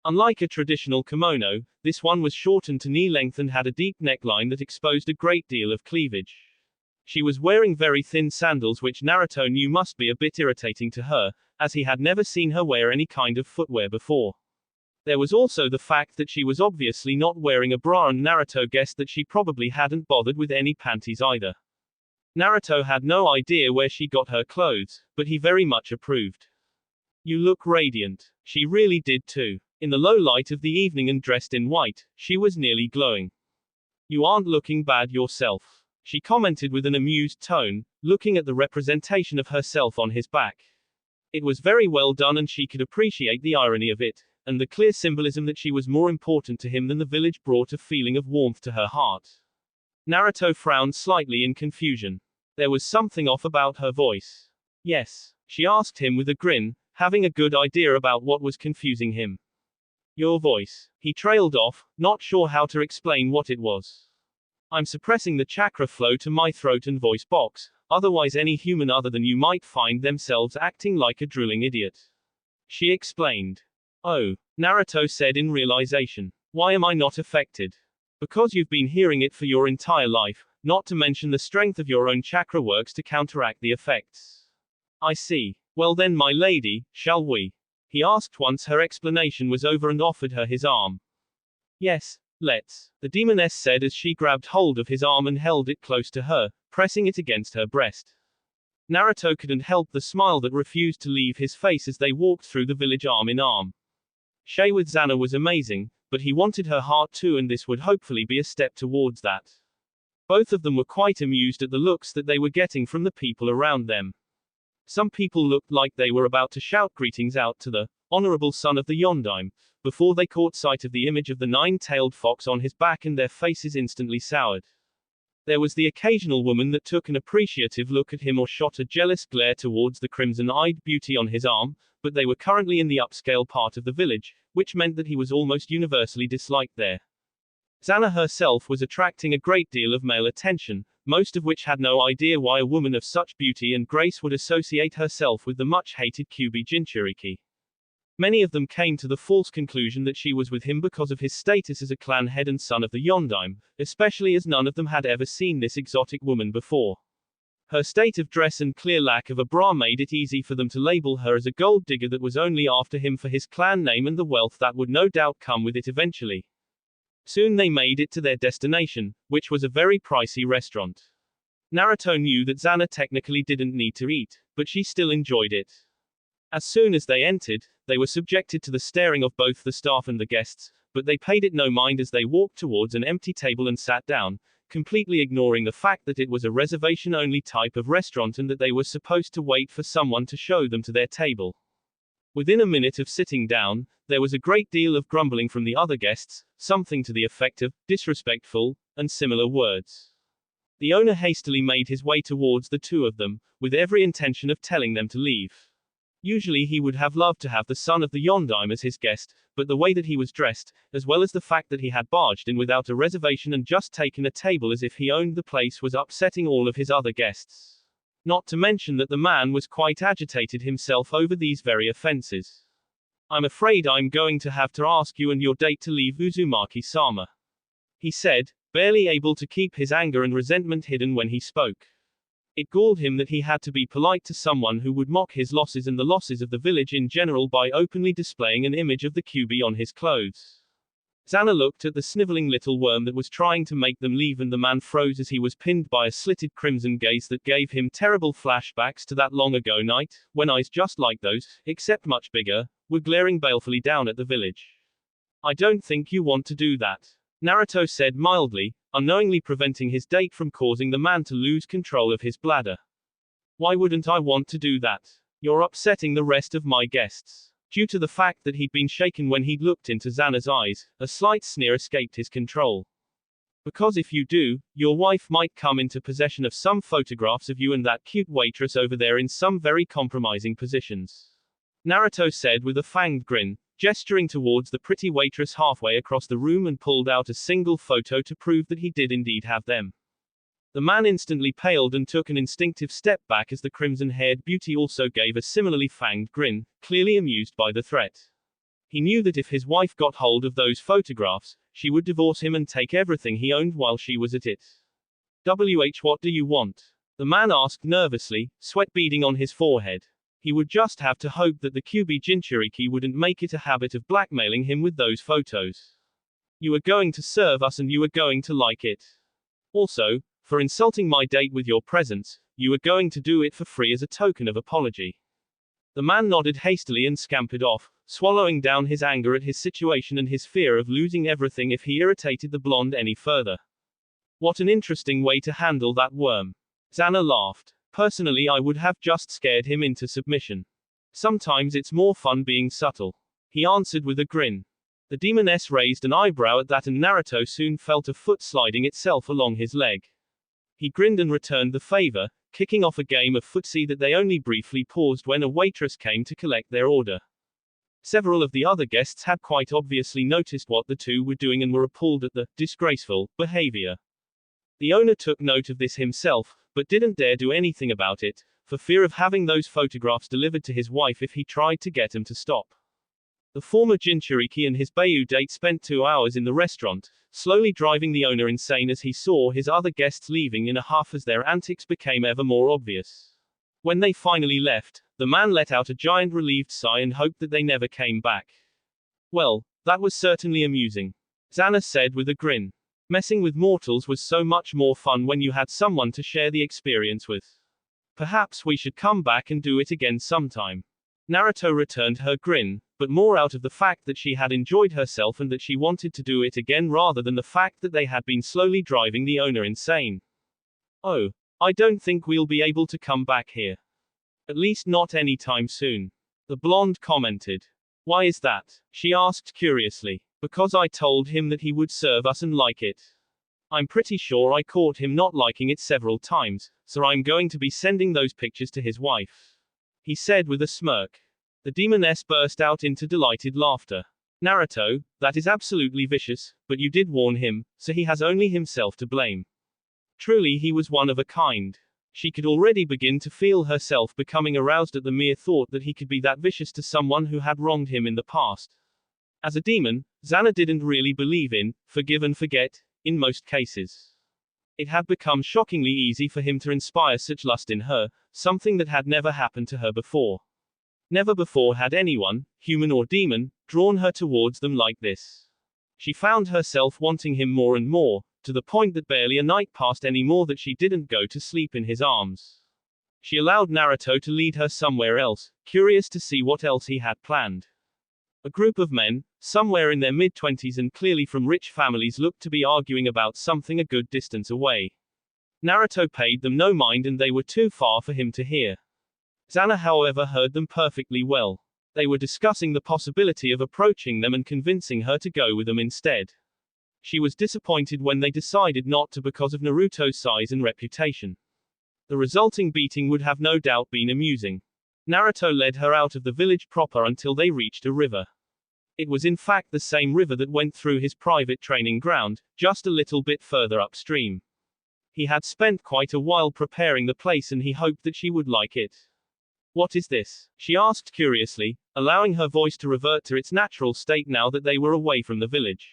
Unlike a traditional kimono, this one was shortened to knee length and had a deep neckline that exposed a great deal of cleavage. She was wearing very thin sandals, which Naruto knew must be a bit irritating to her, as he had never seen her wear any kind of footwear before. There was also the fact that she was obviously not wearing a bra, and Naruto guessed that she probably hadn't bothered with any panties either. Naruto had no idea where she got her clothes, but he very much approved. You look radiant. She really did too. In the low light of the evening and dressed in white, she was nearly glowing. You aren't looking bad yourself, she commented with an amused tone, looking at the representation of herself on his back. It was very well done, and she could appreciate the irony of it, and the clear symbolism that she was more important to him than the village brought a feeling of warmth to her heart. Naruto frowned slightly in confusion. There was something off about her voice. Yes, she asked him with a grin, having a good idea about what was confusing him. Your voice. He trailed off, not sure how to explain what it was. I'm suppressing the chakra flow to my throat and voice box, otherwise any human other than you might find themselves acting like a drooling idiot. She explained. Oh, Naruto said in realization. Why am I not affected? Because you've been hearing it for your entire life, not to mention the strength of your own chakra works to counteract the effects. I see. Well then, my lady, shall we? He asked once her explanation was over and offered her his arm. Yes, let's, the demoness said as she grabbed hold of his arm and held it close to her, pressing it against her breast. Naruto couldn't help the smile that refused to leave his face as they walked through the village arm in arm. Shay with Xana was amazing, but he wanted her heart too, and this would hopefully be a step towards that. Both of them were quite amused at the looks that they were getting from the people around them. Some people looked like they were about to shout greetings out to the honorable son of the Yondaime, before they caught sight of the image of the nine-tailed fox on his back, and their faces instantly soured. There was the occasional woman that took an appreciative look at him or shot a jealous glare towards the crimson-eyed beauty on his arm, but they were currently in the upscale part of the village, which meant that he was almost universally disliked there. Xana herself was attracting a great deal of male attention, most of which had no idea why a woman of such beauty and grace would associate herself with the much-hated Kyuubi Jinchuriki. Many of them came to the false conclusion that she was with him because of his status as a clan head and son of the Yondaime, especially as none of them had ever seen this exotic woman before. Her state of dress and clear lack of a bra made it easy for them to label her as a gold digger that was only after him for his clan name and the wealth that would no doubt come with it eventually. Soon they made it to their destination, which was a very pricey restaurant. Naruto knew that Xana technically didn't need to eat, but she still enjoyed it. As soon as they entered, they were subjected to the staring of both the staff and the guests, but they paid it no mind as they walked towards an empty table and sat down, completely ignoring the fact that it was a reservation-only type of restaurant and that they were supposed to wait for someone to show them to their table. Within a minute of sitting down, there was a great deal of grumbling from the other guests, something to the effect of disrespectful, and similar words. The owner hastily made his way towards the two of them, with every intention of telling them to leave. Usually he would have loved to have the son of the Yondaime as his guest, but the way that he was dressed, as well as the fact that he had barged in without a reservation and just taken a table as if he owned the place, was upsetting all of his other guests. Not to mention that the man was quite agitated himself over these very offenses. I'm afraid I'm going to have to ask you and your date to leave Uzumaki-sama, he said, barely able to keep his anger and resentment hidden when he spoke. It galled him that he had to be polite to someone who would mock his losses and the losses of the village in general by openly displaying an image of the QB on his clothes. Xana looked at the sniveling little worm that was trying to make them leave, and the man froze as he was pinned by a slitted crimson gaze that gave him terrible flashbacks to that long ago night, when eyes just like those, except much bigger, were glaring balefully down at the village. I don't think you want to do that, Naruto said mildly, unknowingly preventing his date from causing the man to lose control of his bladder. Why wouldn't I want to do that? You're upsetting the rest of my guests. Due to the fact that he'd been shaken when he'd looked into Xana's eyes, a slight sneer escaped his control. Because if you do, your wife might come into possession of some photographs of you and that cute waitress over there in some very compromising positions. Naruto said with a fanged grin, gesturing towards the pretty waitress halfway across the room, and pulled out a single photo to prove that he did indeed have them. The man instantly paled and took an instinctive step back as the crimson-haired beauty also gave a similarly fanged grin, clearly amused by the threat. He knew that if his wife got hold of those photographs, she would divorce him and take everything he owned while she was at it. What do you want? The man asked nervously, sweat beading on his forehead. He would just have to hope that the QB Jinchuriki wouldn't make it a habit of blackmailing him with those photos. You are going to serve us and you are going to like it. Also, for insulting my date with your presence, you are going to do it for free as a token of apology. The man nodded hastily and scampered off, swallowing down his anger at his situation and his fear of losing everything if he irritated the blonde any further. What an interesting way to handle that worm. Xana laughed. Personally, I would have just scared him into submission. Sometimes it's more fun being subtle. He answered with a grin. The demoness raised an eyebrow at that, and Naruto soon felt a foot sliding itself along his leg. He grinned and returned the favor, kicking off a game of footsie that they only briefly paused when a waitress came to collect their order. Several of the other guests had quite obviously noticed what the two were doing and were appalled at the disgraceful behavior. The owner took note of this himself, but didn't dare do anything about it, for fear of having those photographs delivered to his wife if he tried to get him to stop. The former Jinchuriki and his Bayu date spent 2 hours in the restaurant, slowly driving the owner insane as he saw his other guests leaving in a huff as their antics became ever more obvious. When they finally left, the man let out a giant relieved sigh and hoped that they never came back. Well, that was certainly amusing, Xana said with a grin. Messing with mortals was so much more fun when you had someone to share the experience with. Perhaps we should come back and do it again sometime. Naruto returned her grin, but more out of the fact that she had enjoyed herself and that she wanted to do it again rather than the fact that they had been slowly driving the owner insane. Oh, I don't think we'll be able to come back here. At least not anytime soon. The blonde commented. Why is that? She asked curiously. Because I told him that he would serve us and like it. I'm pretty sure I caught him not liking it several times, so I'm going to be sending those pictures to his wife. He said with a smirk. The demoness burst out into delighted laughter. Naruto, that is absolutely vicious, but you did warn him, so he has only himself to blame. Truly he was one of a kind. She could already begin to feel herself becoming aroused at the mere thought that he could be that vicious to someone who had wronged him in the past. As a demon, Xana didn't really believe in forgive and forget, in most cases. It had become shockingly easy for him to inspire such lust in her, something that had never happened to her before. Never before had anyone, human or demon, drawn her towards them like this. She found herself wanting him more and more, to the point that barely a night passed anymore that she didn't go to sleep in his arms. She allowed Naruto to lead her somewhere else, curious to see what else he had planned. A group of men, somewhere in their mid-20s and clearly from rich families, looked to be arguing about something a good distance away. Naruto paid them no mind and they were too far for him to hear. Xana, however, heard them perfectly well. They were discussing the possibility of approaching them and convincing her to go with them instead. She was disappointed when they decided not to because of Naruto's size and reputation. The resulting beating would have no doubt been amusing. Naruto led her out of the village proper until they reached a river. It was in fact the same river that went through his private training ground, just a little bit further upstream. He had spent quite a while preparing the place and he hoped that she would like it. What is this? She asked curiously, allowing her voice to revert to its natural state now that they were away from the village.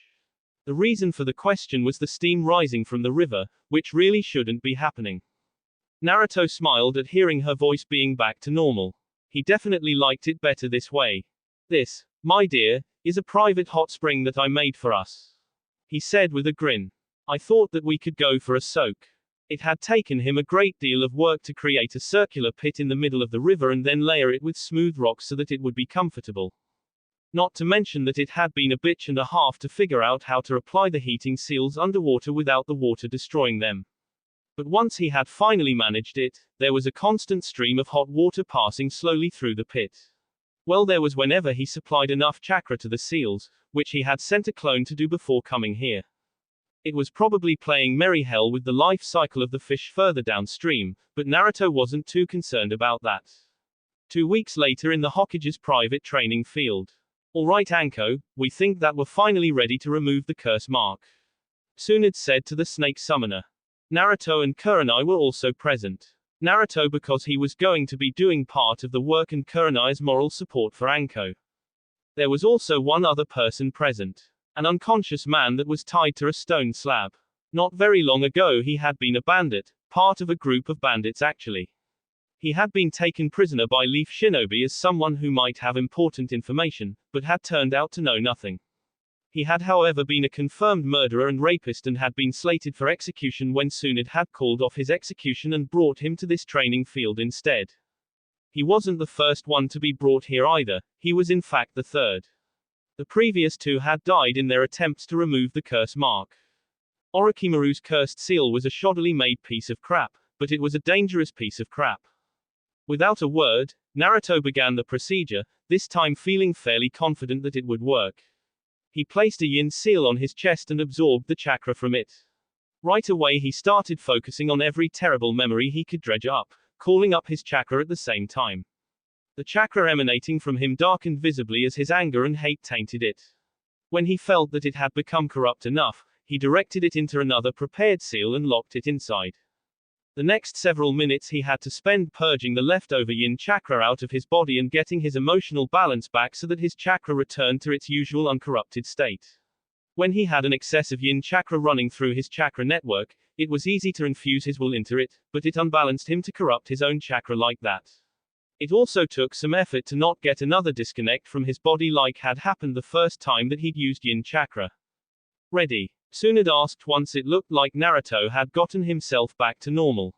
The reason for the question was the steam rising from the river, which really shouldn't be happening. Naruto smiled at hearing her voice being back to normal. He definitely liked it better this way. This, my dear, is a private hot spring that I made for us, he said with a grin. I thought that we could go for a soak. It had taken him a great deal of work to create a circular pit in the middle of the river and then layer it with smooth rocks so that it would be comfortable. Not to mention that it had been a bitch and a half to figure out how to apply the heating seals underwater without the water destroying them. But once he had finally managed it, there was a constant stream of hot water passing slowly through the pit. Well, there was whenever he supplied enough chakra to the seals, which he had sent a clone to do before coming here. It was probably playing merry hell with the life cycle of the fish further downstream, but Naruto wasn't too concerned about that. 2 weeks later in the Hokage's private training field. Alright Anko, we think that we're finally ready to remove the curse mark, Tsunade said to the snake summoner. Naruto and Kurenai were also present. Naruto because he was going to be doing part of the work and Kurenai's moral support for Anko. There was also one other person present. An unconscious man that was tied to a stone slab. Not very long ago he had been a bandit, part of a group of bandits actually. He had been taken prisoner by Leaf Shinobi as someone who might have important information, but had turned out to know nothing. He had however been a confirmed murderer and rapist and had been slated for execution when Tsunade had called off his execution and brought him to this training field instead. He wasn't the first one to be brought here either, he was in fact the third. The previous 2 had died in their attempts to remove the curse mark. Orochimaru's cursed seal was a shoddily made piece of crap, but it was a dangerous piece of crap. Without a word, Naruto began the procedure, this time feeling fairly confident that it would work. He placed a yin seal on his chest and absorbed the chakra from it. Right away he started focusing on every terrible memory he could dredge up, calling up his chakra at the same time. The chakra emanating from him darkened visibly as his anger and hate tainted it. When he felt that it had become corrupt enough, he directed it into another prepared seal and locked it inside. The next several minutes he had to spend purging the leftover yin chakra out of his body and getting his emotional balance back so that his chakra returned to its usual uncorrupted state. When he had an excess of yin chakra running through his chakra network, it was easy to infuse his will into it, but it unbalanced him to corrupt his own chakra like that. It also took some effort to not get another disconnect from his body like had happened the first time that he'd used yin chakra. Ready? Tsunade asked once it looked like Naruto had gotten himself back to normal.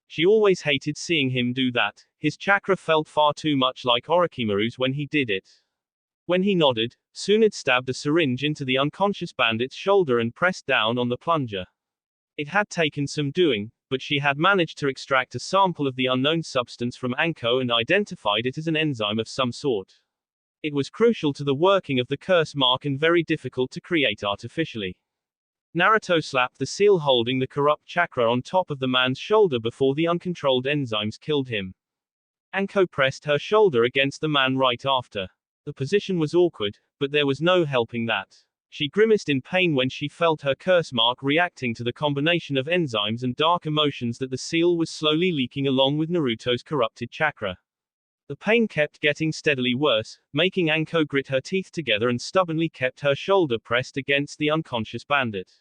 She always hated seeing him do that, his chakra felt far too much like Orochimaru's when he did it. When he nodded, Tsunade stabbed a syringe into the unconscious bandit's shoulder and pressed down on the plunger. It had taken some doing, but she had managed to extract a sample of the unknown substance from Anko and identified it as an enzyme of some sort. It was crucial to the working of the curse mark and very difficult to create artificially. Naruto slapped the seal holding the corrupt chakra on top of the man's shoulder before the uncontrolled enzymes killed him. Anko pressed her shoulder against the man right after. The position was awkward, but there was no helping that. She grimaced in pain when she felt her curse mark reacting to the combination of enzymes and dark emotions that the seal was slowly leaking along with Naruto's corrupted chakra. The pain kept getting steadily worse, making Anko grit her teeth together and stubbornly kept her shoulder pressed against the unconscious bandit.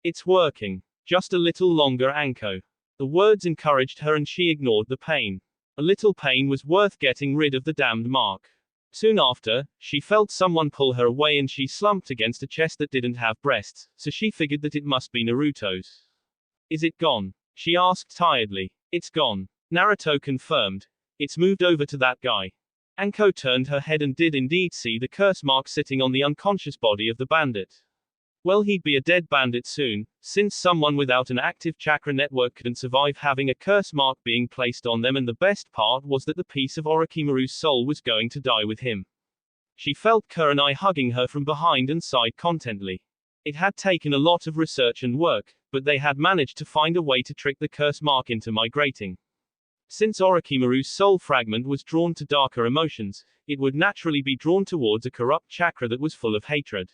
It's working. Just a little longer, Anko. The words encouraged her and she ignored the pain. A little pain was worth getting rid of the damned mark. Soon after, she felt someone pull her away and she slumped against a chest that didn't have breasts, so she figured that it must be Naruto's. Is it gone? She asked tiredly. It's gone. Naruto confirmed. It's moved over to that guy. Anko turned her head and did indeed see the curse mark sitting on the unconscious body of the bandit. Well, he'd be a dead bandit soon, since someone without an active chakra network couldn't survive having a curse mark being placed on them, and the best part was that the piece of Orochimaru's soul was going to die with him. She felt Kurenai hugging her from behind and sighed contently. It had taken a lot of research and work, but they had managed to find a way to trick the curse mark into migrating. Since Orochimaru's soul fragment was drawn to darker emotions, it would naturally be drawn towards a corrupt chakra that was full of hatred.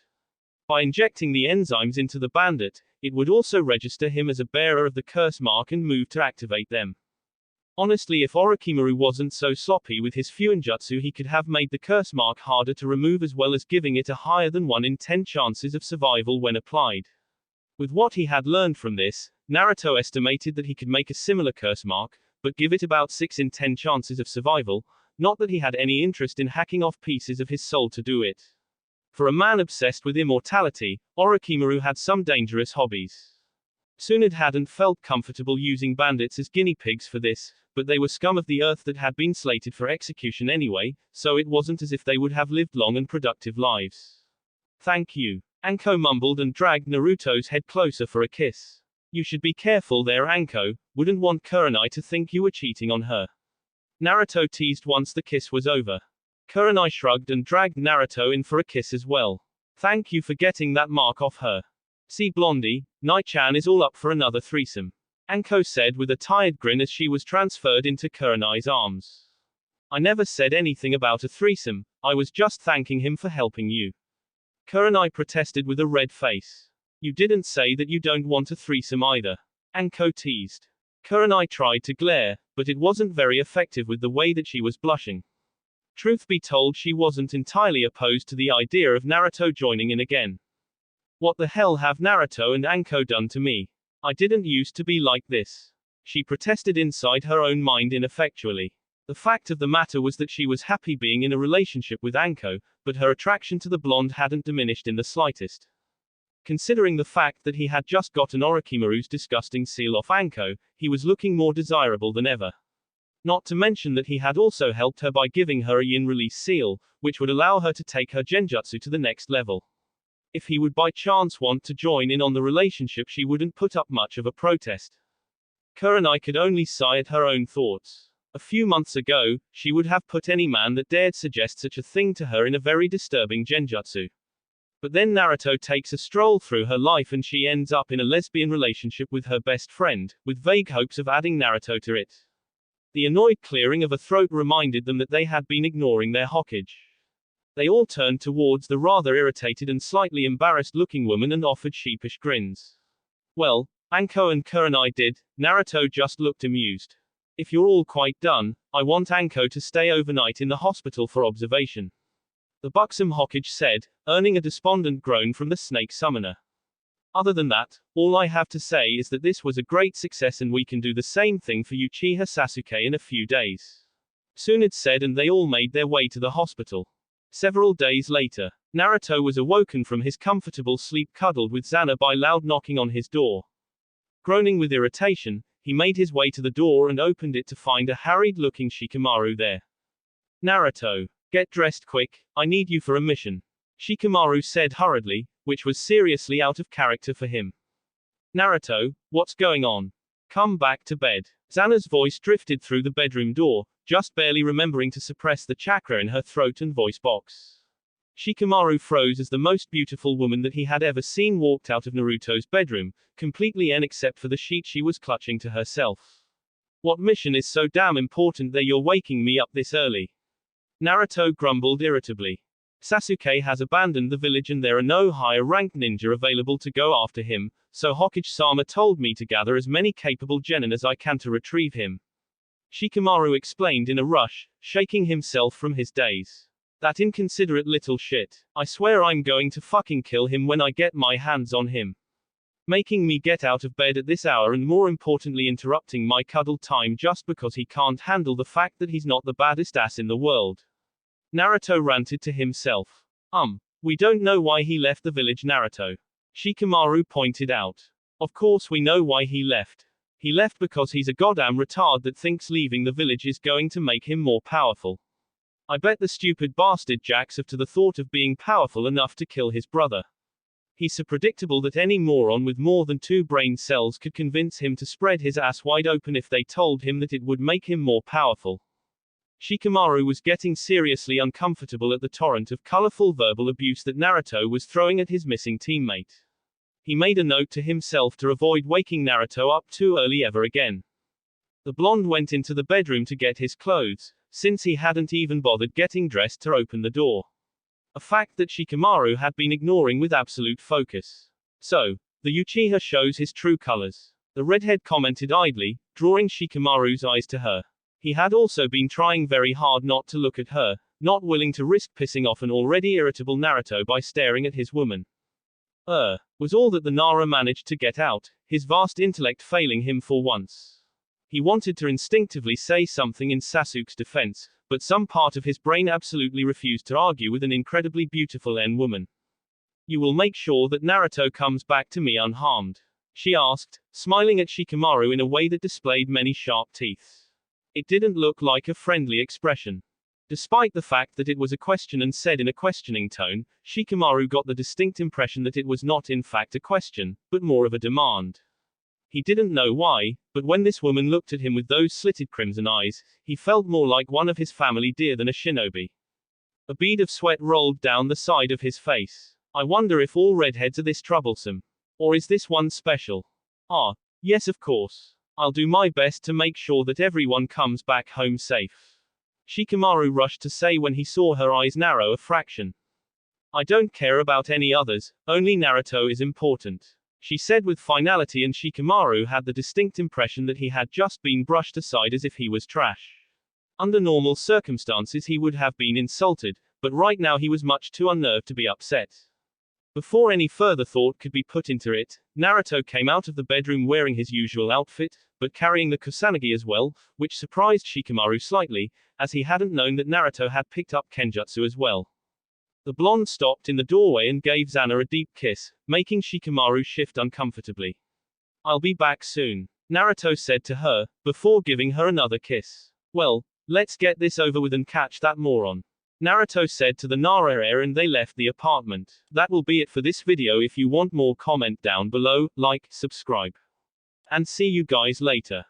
By injecting the enzymes into the bandit, it would also register him as a bearer of the curse mark and move to activate them. Honestly, if Orochimaru wasn't so sloppy with his fuinjutsu, he could have made the curse mark harder to remove as well as giving it a higher than 1 in 10 chances of survival when applied. With what he had learned from this, Naruto estimated that he could make a similar curse mark, but give it about 6 in 10 chances of survival, not that he had any interest in hacking off pieces of his soul to do it. For a man obsessed with immortality, Orochimaru had some dangerous hobbies. Tsunade hadn't felt comfortable using bandits as guinea pigs for this, but they were scum of the earth that had been slated for execution anyway, so it wasn't as if they would have lived long and productive lives. Thank you. Anko mumbled and dragged Naruto's head closer for a kiss. You should be careful there, Anko, wouldn't want Kurenai to think you were cheating on her. Naruto teased once the kiss was over. Kurenai shrugged and dragged Naruto in for a kiss as well. Thank you for getting that mark off her. See Blondie, Nai-chan is all up for another threesome. Anko said with a tired grin as she was transferred into Kurenai's arms. I never said anything about a threesome, I was just thanking him for helping you. Kurenai protested with a red face. You didn't say that you don't want a threesome either. Anko teased. Kurenai tried to glare, but it wasn't very effective with the way that she was blushing. Truth be told, she wasn't entirely opposed to the idea of Naruto joining in again. What the hell have Naruto and Anko done to me? I didn't used to be like this. She protested inside her own mind ineffectually. The fact of the matter was that she was happy being in a relationship with Anko, but her attraction to the blonde hadn't diminished in the slightest. Considering the fact that he had just gotten Orochimaru's disgusting seal off Anko, he was looking more desirable than ever. Not to mention that he had also helped her by giving her a yin release seal, which would allow her to take her genjutsu to the next level. If he would by chance want to join in on the relationship, she wouldn't put up much of a protest. Kurenai could only sigh at her own thoughts. A few months ago, she would have put any man that dared suggest such a thing to her in a very disturbing genjutsu. But then Naruto takes a stroll through her life and she ends up in a lesbian relationship with her best friend, with vague hopes of adding Naruto to it. The annoyed clearing of a throat reminded them that they had been ignoring their Hokage. They all turned towards the rather irritated and slightly embarrassed-looking woman and offered sheepish grins. Well, Anko and Kurenai did, Naruto just looked amused. If you're all quite done, I want Anko to stay overnight in the hospital for observation. The buxom Hokage said, earning a despondent groan from the snake summoner. Other than that, all I have to say is that this was a great success and we can do the same thing for Uchiha Sasuke in a few days. Tsunade said, and they all made their way to the hospital. Several days later, Naruto was awoken from his comfortable sleep cuddled with Xana by loud knocking on his door. Groaning with irritation, he made his way to the door and opened it to find a harried-looking Shikamaru there. Naruto, get dressed quick, I need you for a mission. Shikamaru said hurriedly, which was seriously out of character for him. Naruto, what's going on? Come back to bed. Xana's voice drifted through the bedroom door, just barely remembering to suppress the chakra in her throat and voice box. Shikamaru froze as the most beautiful woman that he had ever seen walked out of Naruto's bedroom, completely except for the sheet she was clutching to herself. What mission is so damn important that you're waking me up this early? Naruto grumbled irritably. Sasuke has abandoned the village and there are no higher-ranked ninja available to go after him, so Hokage-sama told me to gather as many capable genin as I can to retrieve him. Shikamaru explained in a rush, shaking himself from his daze. That inconsiderate little shit. I swear I'm going to fucking kill him when I get my hands on him. Making me get out of bed at this hour and more importantly interrupting my cuddle time just because he can't handle the fact that he's not the baddest ass in the world. Naruto ranted to himself. We don't know why he left the village, Naruto. Shikamaru pointed out. Of course we know why he left. He left because he's a goddamn retard that thinks leaving the village is going to make him more powerful. I bet the stupid bastard jacks off to the thought of being powerful enough to kill his brother. He's so predictable that any moron with more than 2 brain cells could convince him to spread his ass wide open if they told him that it would make him more powerful. Shikamaru was getting seriously uncomfortable at the torrent of colorful verbal abuse that Naruto was throwing at his missing teammate. He made a note to himself to avoid waking Naruto up too early ever again. The blonde went into the bedroom to get his clothes, since he hadn't even bothered getting dressed to open the door. A fact that Shikamaru had been ignoring with absolute focus. So, the Uchiha shows his true colors. The redhead commented idly, drawing Shikamaru's eyes to her. He had also been trying very hard not to look at her, not willing to risk pissing off an already irritable Naruto by staring at his woman. was all that the Nara managed to get out, his vast intellect failing him for once. He wanted to instinctively say something in Sasuke's defense, but some part of his brain absolutely refused to argue with an incredibly beautiful woman. You will make sure that Naruto comes back to me unharmed? She asked, smiling at Shikamaru in a way that displayed many sharp teeth. It didn't look like a friendly expression. Despite the fact that it was a question and said in a questioning tone, Shikamaru got the distinct impression that it was not in fact a question, but more of a demand. He didn't know why, but when this woman looked at him with those slitted crimson eyes, he felt more like one of his family dear than a shinobi. A bead of sweat rolled down the side of his face. I wonder if all redheads are this troublesome. Or is this one special? Ah, yes, of course. I'll do my best to make sure that everyone comes back home safe. Shikamaru rushed to say when he saw her eyes narrow a fraction. I don't care about any others, only Naruto is important, she said with finality, and Shikamaru had the distinct impression that he had just been brushed aside as if he was trash. Under normal circumstances he would have been insulted, but right now he was much too unnerved to be upset. Before any further thought could be put into it, Naruto came out of the bedroom wearing his usual outfit, but carrying the Kusanagi as well, which surprised Shikamaru slightly, as he hadn't known that Naruto had picked up Kenjutsu as well. The blonde stopped in the doorway and gave Xana a deep kiss, making Shikamaru shift uncomfortably. I'll be back soon, Naruto said to her, before giving her another kiss. Well, let's get this over with and catch that moron, Naruto said to the Nara, and they left the apartment. That will be it for this video. If you want more, comment down below, like, subscribe. And see you guys later.